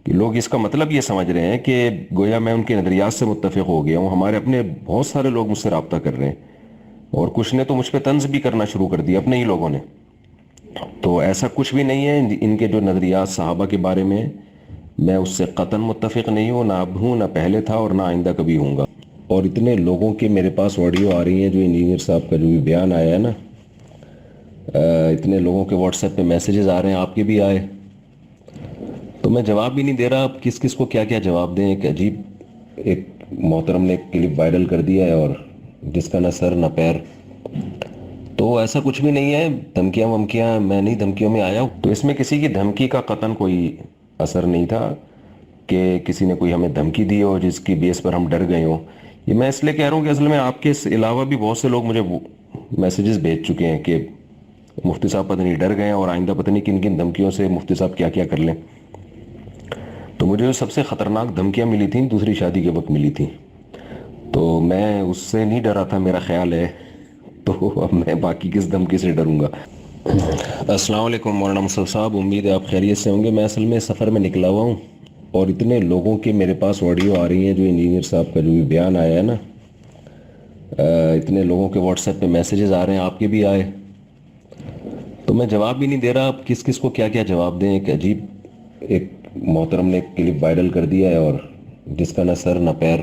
کہ لوگ اس کا مطلب یہ سمجھ رہے ہیں کہ گویا میں ان کے نظریات سے متفق ہو گیا ہوں. ہمارے اپنے بہت سارے لوگ مجھ سے رابطہ کر رہے ہیں اور کچھ نے تو مجھ پہ طنز بھی کرنا شروع کر دیا اپنے ہی لوگوں نے. تو ایسا کچھ بھی نہیں ہے. ان کے جو نظریات صحابہ کے بارے میں میں اس سے قطعاً متفق نہیں ہوں، نہ اب ہوں، نہ پہلے تھا اور نہ آئندہ کبھی ہوں گا. اور اتنے لوگوں کے میرے پاس آڈیو آ رہی ہیں جو انجینئر صاحب کا جو بھی بیان آیا ہے نا، اتنے لوگوں کے واٹس ایپ پہ میسیجز آ رہے ہیں، آپ کے بھی آئے، تو میں جواب بھی نہیں دے رہا. اب کس کس کو کیا کیا جواب دیں. ایک عجیب ایک محترم نے ایک کلپ وائرل کر دیا ہے اور جس کا نہ سر نہ پیر. تو ایسا کچھ بھی نہیں ہے. دھمکیاں ومکیاں میں نہیں دھمکیوں میں آیا ہوں. تو اس میں کسی کی دھمکی کا قطعاً کوئی اثر نہیں تھا کہ کسی نے کوئی ہمیں دھمکی دی ہو جس کی بیس پر ہم ڈر گئے ہوں. یہ میں اس لیے کہہ رہا ہوں کہ اصل میں آپ کے علاوہ بھی بہت سے لوگ مجھے میسیجز بھیج چکے ہیں کہ مفتی صاحب پتہ نہیں ڈر گئے ہیں اور آئندہ پتہ نہیں کن کن دھمکیوں سے مفتی صاحب کیا کیا کر لیں. تو مجھے جو سب سے خطرناک دھمکیاں ملی تھیں دوسری شادی کے وقت ملی تھیں، تو میں اس سے نہیں ڈرا تھا میرا خیال ہے. تو اب میں باقی کس دھمکی سے ڈروں گا. السلام علیکم مولانا مصطفیٰ صاحب، امید ہے آپ خیریت سے ہوں گے. میں اصل میں سفر میں نکلا ہوا ہوں اور اتنے لوگوں کے میرے پاس آڈیو آ رہی ہیں جو انجینئر صاحب کا جو بھی بیان آیا ہے نا، اتنے لوگوں کے واٹس ایپ پہ میسیجز آ رہے ہیں، آپ کے بھی آئے، تو میں جواب بھی نہیں دے رہا. اب کس کس کو کیا کیا جواب دیں. ایک عجیب ایک محترم نے ایک کلپ وائرل کر دیا ہے اور جس کا نہ سر نہ پیر.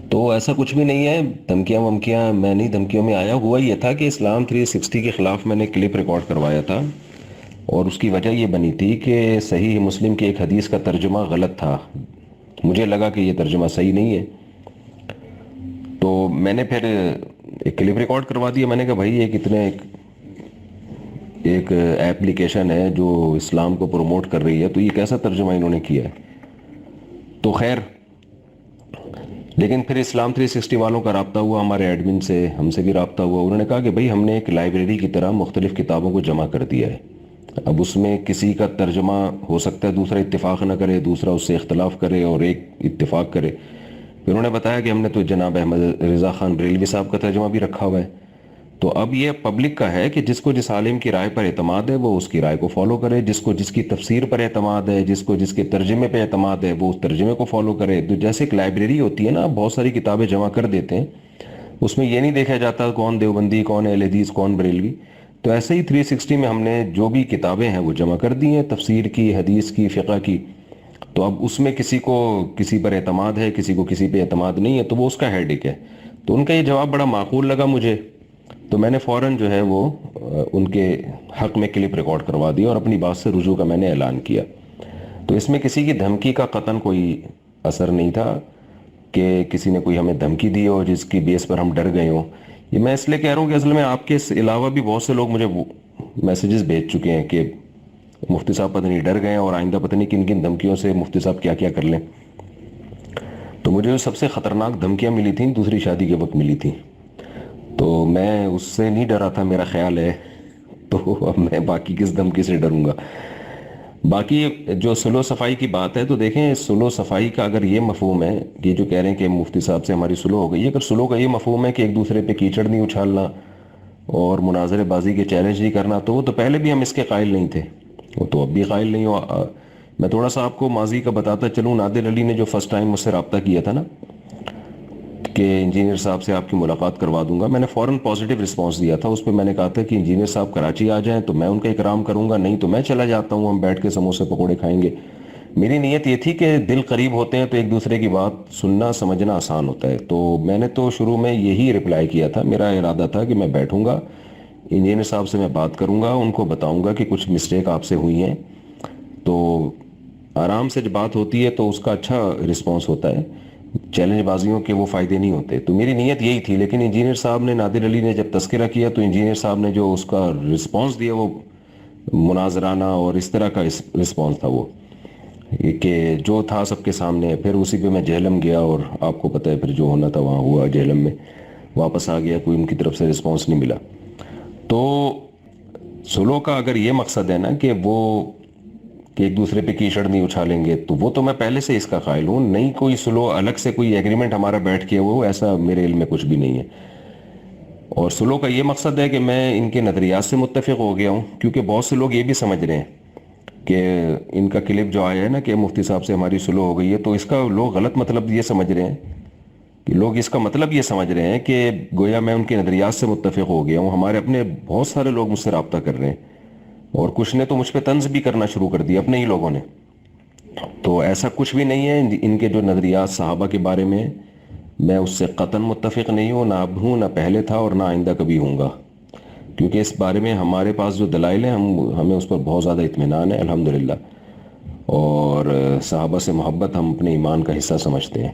تو ایسا کچھ بھی نہیں ہے. دھمکیاں ومکیاں میں نہیں دھمکیوں میں آیا. ہوا یہ تھا کہ اسلام 360 کے خلاف میں نے کلپ ریکارڈ کروایا تھا اور اس کی وجہ یہ بنی تھی کہ صحیح مسلم کی ایک حدیث کا ترجمہ غلط تھا. مجھے لگا کہ یہ ترجمہ صحیح نہیں ہے، تو میں نے پھر ایک کلپ ریکارڈ کروا دیا. میں نے کہا بھائی یہ کتنے ایک ایپلیکیشن ہے جو اسلام کو پروموٹ کر رہی ہے، تو یہ کیسا ترجمہ انہوں نے کیا ہے. تو خیر، لیکن پھر اسلام 360 والوں کا رابطہ ہوا ہمارے ایڈمن سے، ہم سے بھی رابطہ ہوا. انہوں نے کہا کہ بھائی ہم نے ایک لائبریری کی طرح مختلف کتابوں کو جمع کر دیا ہے. اب اس میں کسی کا ترجمہ ہو سکتا ہے دوسرا اتفاق نہ کرے، دوسرا اس سے اختلاف کرے اور ایک اتفاق کرے. پھر انہوں نے بتایا کہ ہم نے تو جناب احمد رضا خان بریلوی صاحب کا ترجمہ بھی رکھا ہوا ہے. تو اب یہ پبلک کا ہے کہ جس کو جس عالم کی رائے پر اعتماد ہے وہ اس کی رائے کو فالو کرے، جس کو جس کی تفسیر پر اعتماد ہے، جس کو جس کے ترجمے پہ اعتماد ہے وہ اس ترجمے کو فالو کرے. تو جیسے ایک لائبریری ہوتی ہے نا، آپ بہت ساری کتابیں جمع کر دیتے ہیں، اس میں یہ نہیں دیکھا جاتا کون دیوبندی، کون اہل حدیث، کون بریلوی. تو ایسے ہی 360 میں ہم نے جو بھی کتابیں ہیں وہ جمع کر دی ہیں، تفسیر کی، حدیث کی، فقہ کی. تو اب اس میں کسی کو کسی پر اعتماد ہے، کسی کو کسی پہ اعتماد نہیں ہے، تو وہ اس کا ہیڈک ہے. تو ان کا یہ جواب بڑا معقول لگا مجھے، تو میں نے فوراً جو ہے وہ ان کے حق میں کلپ ریکارڈ کروا دیا اور اپنی بات سے رجوع کا میں نے اعلان کیا. تو اس میں کسی کی دھمکی کا قطعاً کوئی اثر نہیں تھا کہ کسی نے کوئی ہمیں دھمکی دی ہو جس کی بیس پر ہم ڈر گئے ہوں. یہ میں اس لیے کہہ رہا ہوں کہ اصل میں آپ کے علاوہ بھی بہت سے لوگ مجھے میسیجز بھیج چکے ہیں کہ مفتی صاحب پتہ نہیں ڈر گئے ہیں اور آئندہ پتہ نہیں کن کن دھمکیوں سے مفتی صاحب کیا کیا کر لیں. تو مجھے جو سب سے خطرناک دھمکیاں ملی تھیں دوسری شادی کے وقت ملی تھیں، تو میں اس سے نہیں ڈرا تھا میرا خیال ہے. تو اب میں باقی کس دھمکی سے ڈروں گا. باقی جو صلح و صفائی کی بات ہے، تو دیکھیں صلح و صفائی کا اگر یہ مفہوم ہے، یہ جو کہہ رہے ہیں کہ مفتی صاحب سے ہماری صلح ہو گئی، اگر صلح کا یہ مفہوم ہے کہ ایک دوسرے پہ کیچڑ نہیں اچھالنا اور مناظرے بازی کے چیلنج نہیں کرنا، تو وہ تو پہلے بھی ہم اس کے قائل نہیں تھے، وہ تو اب بھی قائل نہیں ہو. میں تھوڑا سا آپ کو ماضی کا بتاتا چلوں. نادر علی نے جو فرسٹ ٹائم مجھ سے رابطہ کیا تھا نا کہ انجینئر صاحب سے آپ کی ملاقات کروا دوں گا، میں نے فوراً پازیٹیو رسپانس دیا تھا. اس پہ میں نے کہا تھا کہ انجینئر صاحب کراچی آ جائیں تو میں ان کا اکرام کروں گا، نہیں تو میں چلا جاتا ہوں، ہم بیٹھ کے سموسے پکوڑے کھائیں گے. میری نیت یہ تھی کہ دل قریب ہوتے ہیں تو ایک دوسرے کی بات سننا سمجھنا آسان ہوتا ہے. تو میں نے تو شروع میں یہی رپلائی کیا تھا. میرا ارادہ تھا کہ میں بیٹھوں گا، انجینئر صاحب سے میں بات کروں گا، ان کو بتاؤں گا کہ کچھ مسٹیک آپ سے ہوئی ہیں. تو آرام سے جب بات ہوتی ہے تو اس کا اچھا رسپانس ہوتا ہے، چیلنج بازیوں کے وہ فائدے نہیں ہوتے. تو میری نیت یہی تھی، لیکن انجینئر صاحب نے، نادر علی نے جب تذکرہ کیا تو انجینئر صاحب نے جو اس کا رسپانس دیا وہ مناظرانہ اور اس طرح کا رسپانس تھا، وہ کہ جو تھا سب کے سامنے. پھر اسی پہ میں جہلم گیا اور آپ کو پتہ ہے پھر جو ہونا تھا وہاں ہوا. جہلم میں واپس آ گیا، کوئی ان کی طرف سے رسپانس نہیں ملا. تو صلح کا اگر یہ مقصد ہے نا کہ وہ کہ ایک دوسرے پہ کیچڑ نہیں اچھالیں گے، تو وہ تو میں پہلے سے اس کا قائل ہوں. نہیں کوئی صلح الگ سے کوئی ایگریمنٹ ہمارا بیٹھ کے وہ ایسا میرے علم میں کچھ بھی نہیں ہے. اور صلح کا یہ مقصد ہے کہ میں ان کے نظریات سے متفق ہو گیا ہوں، کیونکہ بہت سے لوگ یہ بھی سمجھ رہے ہیں کہ ان کا کلپ جو آیا ہے نا کہ مفتی صاحب سے ہماری سلو ہو گئی ہے، تو اس کا لوگ غلط مطلب یہ سمجھ رہے ہیں کہ لوگ اس کا مطلب یہ سمجھ رہے ہیں کہ گویا میں ان کے نظریات سے متفق ہو گیا ہوں. ہمارے اپنے بہت سارے لوگ مجھ سے رابطہ کر رہے ہیں، اور کچھ نے تو مجھ پہ طنز بھی کرنا شروع کر دیا، اپنے ہی لوگوں نے. تو ایسا کچھ بھی نہیں ہے. ان کے جو نظریات صحابہ کے بارے میں، میں اس سے قطعاً متفق نہیں ہوں، نہ اب ہوں، نہ پہلے تھا، اور نہ آئندہ کبھی ہوں گا. کیونکہ اس بارے میں ہمارے پاس جو دلائل ہیں ہمیں اس پر بہت زیادہ اطمینان ہے الحمدللہ. اور صحابہ سے محبت ہم اپنے ایمان کا حصہ سمجھتے ہیں.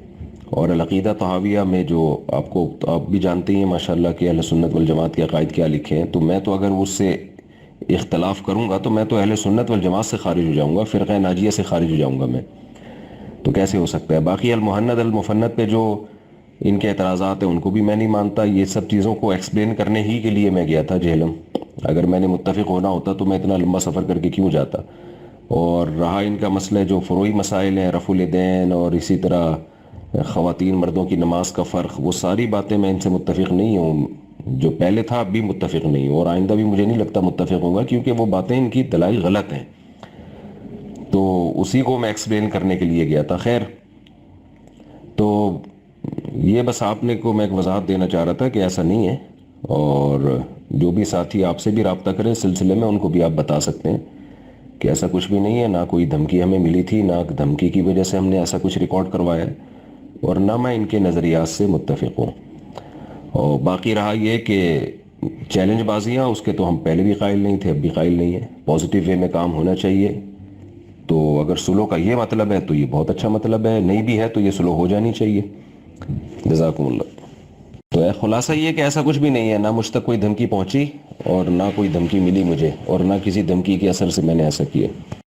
اور العقیدہ طحاویہ میں جو آپ بھی جانتے ہیں ماشاءاللہ کہ اہل سنت والجماعت کے عقائد کیا لکھے ہیں، تو میں تو اگر اس سے اختلاف کروں گا تو میں تو اہل سنت والجماعت سے خارج ہو جاؤں گا، فرقہ ناجیہ سے خارج ہو جاؤں گا میں. تو کیسے ہو سکتا ہے؟ باقی المہند المفند پہ جو ان کے اعتراضات ہیں ان کو بھی میں نہیں مانتا. یہ سب چیزوں کو ایکسپلین کرنے ہی کے لیے میں گیا تھا جہلم. اگر میں نے متفق ہونا ہوتا تو میں اتنا لمبا سفر کر کے کیوں جاتا. اور رہا ان کا مسئلہ جو فروعی مسائل ہیں، رفع الیدین اور اسی طرح خواتین مردوں کی نماز کا فرق، وہ ساری باتیں میں ان سے متفق نہیں ہوں. جو پہلے تھا اب بھی متفق نہیں ہوں، اور آئندہ بھی مجھے نہیں لگتا متفق ہوں گا، کیونکہ وہ باتیں ان کی دلائل غلط ہیں. تو اسی کو میں ایکسپلین کرنے کے لیے گیا تھا. خیر، تو یہ بس آپ نے کو میں ایک وضاحت دینا چاہ رہا تھا کہ ایسا نہیں ہے. اور جو بھی ساتھی آپ سے بھی رابطہ کریں اس سلسلے میں، ان کو بھی آپ بتا سکتے ہیں کہ ایسا کچھ بھی نہیں ہے. نہ کوئی دھمکی ہمیں ملی تھی، نہ دھمکی کی وجہ سے ہم نے ایسا کچھ ریکارڈ کروایا ہے، اور نہ میں ان کے نظریات سے متفق ہوں. اور باقی رہا یہ کہ چیلنج بازیاں، اس کے تو ہم پہلے بھی قائل نہیں تھے، اب بھی قائل نہیں ہیں. پازیٹیو وے میں کام ہونا چاہیے. تو اگر سلو کا یہ مطلب ہے تو یہ بہت اچھا مطلب ہے، نہیں بھی ہے تو یہ سلو ہو جانی چاہیے. جزاکم اللہ. تو خلاصہ یہ کہ ایسا کچھ بھی نہیں ہے، نہ مجھ تک کوئی دھمکی پہنچی اور نہ کوئی دھمکی ملی مجھے، اور نہ کسی دھمکی کے اثر سے میں نے ایسا کیا.